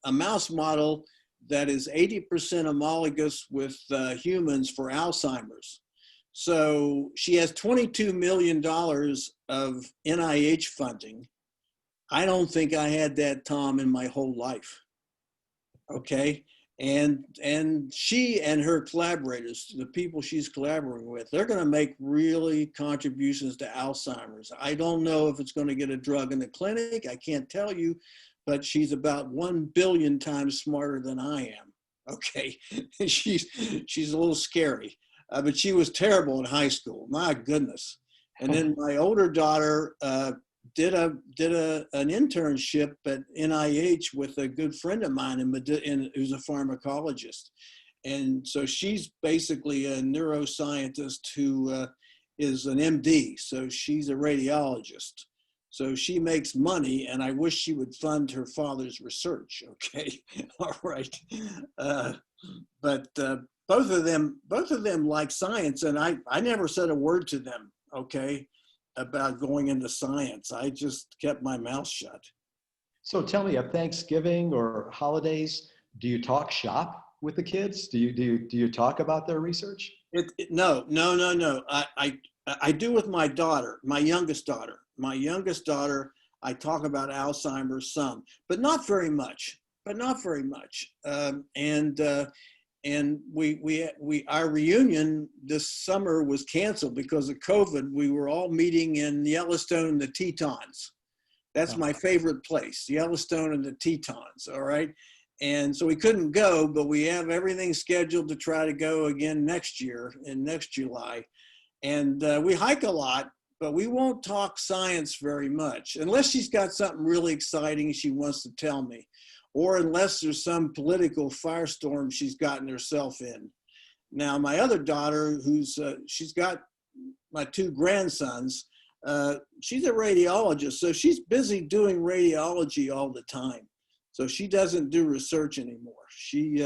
mouse model that is 80% homologous with humans for Alzheimer's. So she has $22 million of NIH funding. I don't think I had that, Tom, in my whole life. Okay. And she and her collaborators, the people she's collaborating with, they're going to make really contributions to Alzheimer's. I don't know if it's going to get a drug in the clinic. I can't tell you, but she's about 1 billion times smarter than I am. Okay. She's a little scary. But she was terrible in high school. My goodness. And then my older daughter did an internship at NIH with a good friend of mine who's a pharmacologist. And so she's basically a neuroscientist who is an MD. So she's a radiologist. So she makes money, and I wish she would fund her father's research. Okay. All right. But both of them like science, and I never said a word to them, okay, about going into science. I just kept my mouth shut. So tell me, at Thanksgiving or holidays, do you talk shop with the kids? Do you talk about their research? No. I do with my daughter, my youngest daughter. My youngest daughter, I talk about Alzheimer's some, but not very much. And our reunion this summer was canceled because of COVID. We were all meeting in Yellowstone and the Tetons. That's my favorite place, Yellowstone and the Tetons, all right? And so we couldn't go, but we have everything scheduled to try to go again next year, in next July. And we hike a lot, but we won't talk science very much, unless she's got something really exciting she wants to tell me, or unless there's some political firestorm she's gotten herself in. Now, my other daughter, she's got my 2 grandsons, she's a radiologist, so she's busy doing radiology all the time. So she doesn't do research anymore. She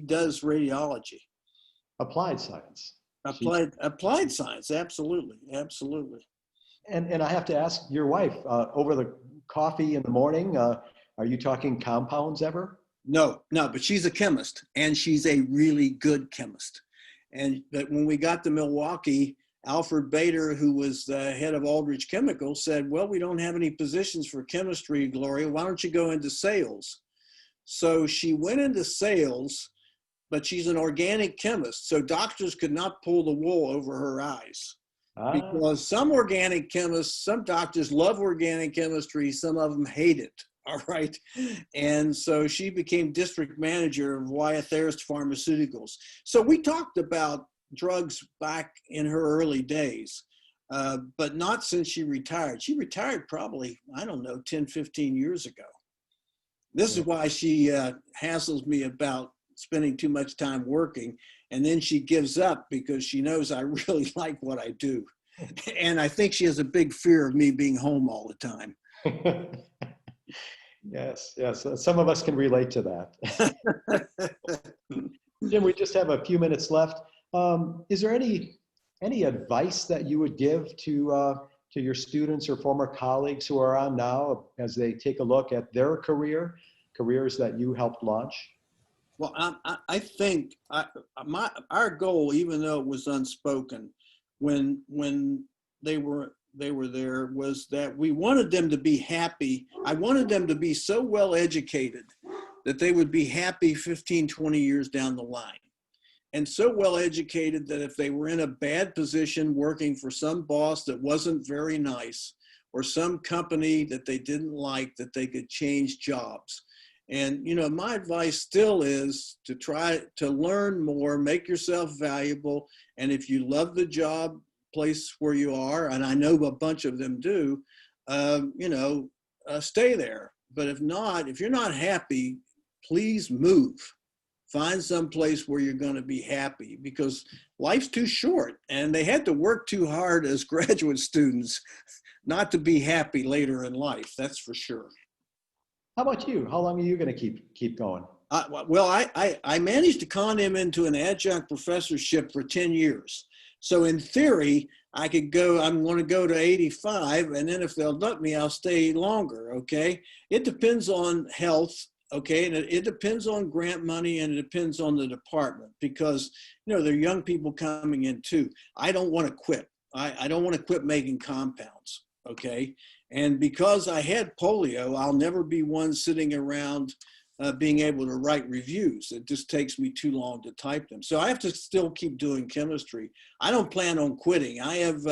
does radiology. Applied science. Applied science, absolutely. And I have to ask your wife, over the coffee in the morning, are you talking compounds ever? No, but she's a chemist, and she's a really good chemist. But when we got to Milwaukee, Alfred Bader, who was the head of Aldrich Chemical, said, well, we don't have any positions for chemistry, Gloria. Why don't you go into sales? So she went into sales, but she's an organic chemist. So doctors could not pull the wool over her eyes. Because some organic chemists, some doctors love organic chemistry, some of them hate it, all right? And so she became district manager of Wyeth Pharmaceuticals. So we talked about drugs back in her early days, but not since she retired. She retired probably, 10, 15 years ago. This is why she hassles me about spending too much time working, and then she gives up because she knows I really like what I do. And I think she has a big fear of me being home all the time. Yes. Some of us can relate to that. Jim, we just have a few minutes left. Is there any advice that you would give to your students or former colleagues who are on now as they take a look at their careers that you helped launch? Well, I think our goal, even though it was unspoken, when they were there, was that we wanted them to be happy. I wanted them to be so well educated that they would be happy 15, 20 years down the line. and so well educated that if they were in a bad position working for some boss that wasn't very nice, or some company that they didn't like, that they could change jobs. And, you know, my advice still is to try to learn more, make yourself valuable. And if you love the job place where you are, and I know a bunch of them do, you know, stay there. But if not, if you're not happy, please move. Find some place where you're going to be happy, because life's too short and they had to work too hard as graduate students not to be happy later in life. That's for sure. How about you? How long are you going to keep going? Well, I managed to con him into an adjunct professorship for 10 years. So in theory, I could go, I'm going to go to 85, and then if they'll let me, I'll stay longer, okay? It depends on health, okay? And it depends on grant money, and it depends on the department, because, you know, there are young people coming in too. I don't want to quit. I don't want to quit making compounds, okay? And because I had polio, I'll never be one sitting around being able to write reviews. It just takes me too long to type them. So I have to still keep doing chemistry. I don't plan on quitting. I have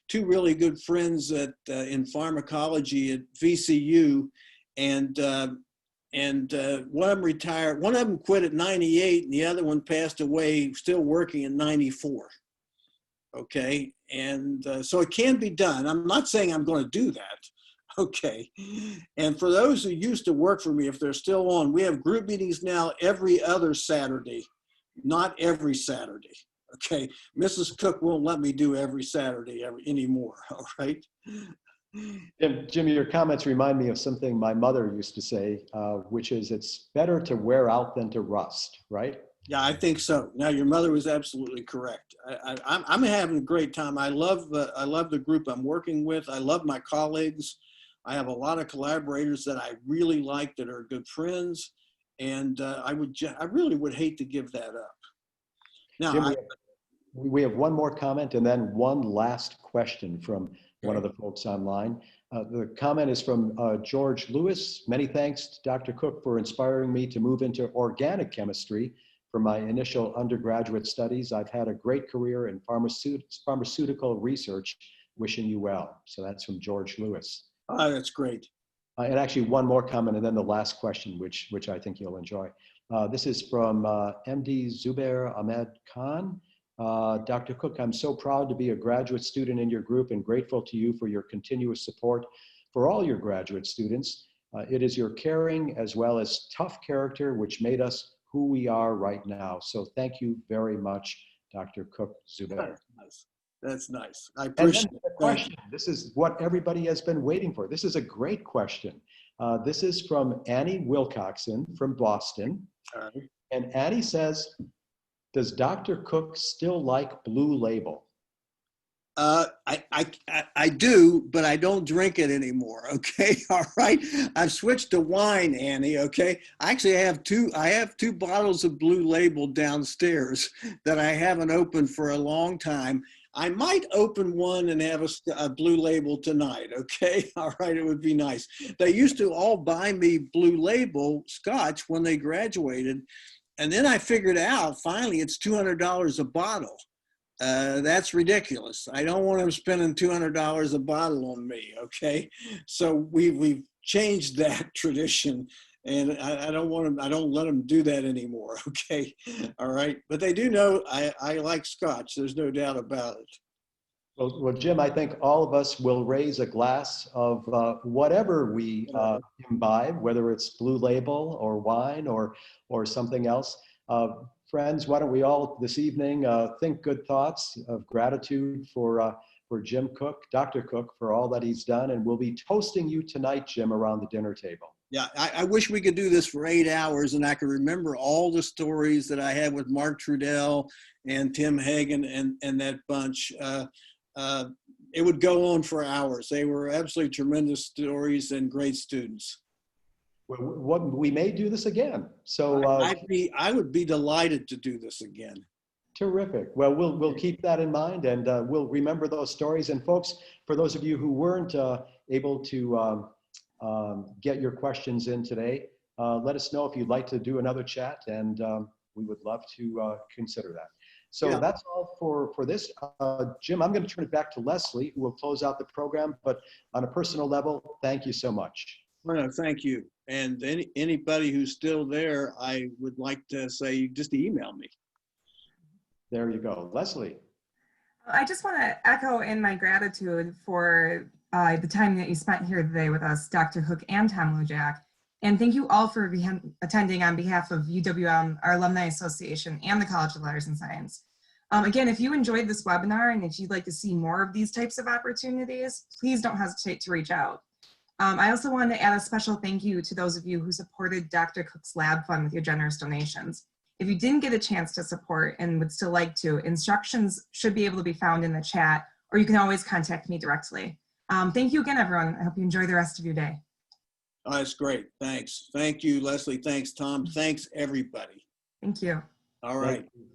two really good friends in pharmacology at VCU, and one of them retired. One of them quit at 98, and the other one passed away still working in 94. Okay, and so it can be done. I'm not saying I'm going to do that. Okay, and for those who used to work for me, if they're still on, we have group meetings now every other Saturday, not every Saturday. Okay, Mrs. Cook won't let me do every Saturday anymore, all right? Jimmy, your comments remind me of something my mother used to say, which is it's better to wear out than to rust, right? Yeah, I think so. Now, your mother was absolutely correct. I'm having a great time. I love the group I'm working with. I love my colleagues. I have a lot of collaborators that I really like that are good friends, and I really would hate to give that up. Now, Jim, we have one more comment and then one last question from one of the folks online. The comment is from George Lewis. Many thanks to Dr. Cook for inspiring me to move into organic chemistry for my initial undergraduate studies. I've had a great career in pharmaceutical research. Wishing you well. So that's from George Lewis. Oh, that's great. And actually one more comment and then the last question, which I think you'll enjoy. This is from MD Zubair Ahmed Khan. Dr. Cook, I'm so proud to be a graduate student in your group and grateful to you for your continuous support for all your graduate students. It is your caring as well as tough character which made us who we are right now. So thank you very much, Dr. Cook Zubair. That's nice. I appreciate the question. This is what everybody has been waiting for. This is a great question. This is from Annie Wilcoxon from Boston. All right. And Annie says, does Dr. Cook still like Blue Label? I do, but I don't drink it anymore. Okay, all right. I've switched to wine, Annie. Okay, actually, I have two bottles of Blue Label downstairs that I haven't opened for a long time. I might open one and have a Blue Label tonight. Okay, all right. It would be nice. They used to all buy me Blue Label Scotch when they graduated, and then I figured out finally it's $200 a bottle. That's ridiculous. I don't want them spending $200 a bottle on me, okay? So we've changed that tradition, and I don't want them, I don't let them do that anymore, okay? All right, but they do know I like Scotch. There's no doubt about it. Well, Jim, I think all of us will raise a glass of whatever we imbibe, whether it's Blue Label or wine or something else. Friends, why don't we all this evening think good thoughts of gratitude for Jim Cook, Dr. Cook, for all that he's done. And we'll be toasting you tonight, Jim, around the dinner table. Yeah, I wish we could do this for 8 hours and I could remember all the stories that I had with Mark Trudell and Tim Hagen and that bunch. It would go on for hours. They were absolutely tremendous stories and great students. We may do this again. So I would be delighted to do this again. Terrific. Well, we'll keep that in mind, and we'll remember those stories. And folks, for those of you who weren't able to get your questions in today, let us know if you'd like to do another chat, and we would love to consider that. So Yeah. that's all for this. Jim, I'm going to turn it back to Leslie, who will close out the program. But on a personal level, thank you so much. Well, thank you. And anybody who's still there, I would like to say, just email me. There you go. Leslie. I just want to echo in my gratitude for the time that you spent here today with us, Dr. Hook and Tom Lujack. And thank you all for attending on behalf of UWM, our Alumni Association, and the College of Letters and Science. Again, if you enjoyed this webinar and if you'd like to see more of these types of opportunities, please don't hesitate to reach out. I also wanted to add a special thank you to those of you who supported Dr. Cook's Lab Fund with your generous donations. If you didn't get a chance to support and would still like to, instructions should be able to be found in the chat, or you can always contact me directly. Thank you again, everyone. I hope you enjoy the rest of your day. Oh, that's great. Thanks. Thank you, Leslie. Thanks, Tom. Thanks, everybody. Thank you. All right. Thank you.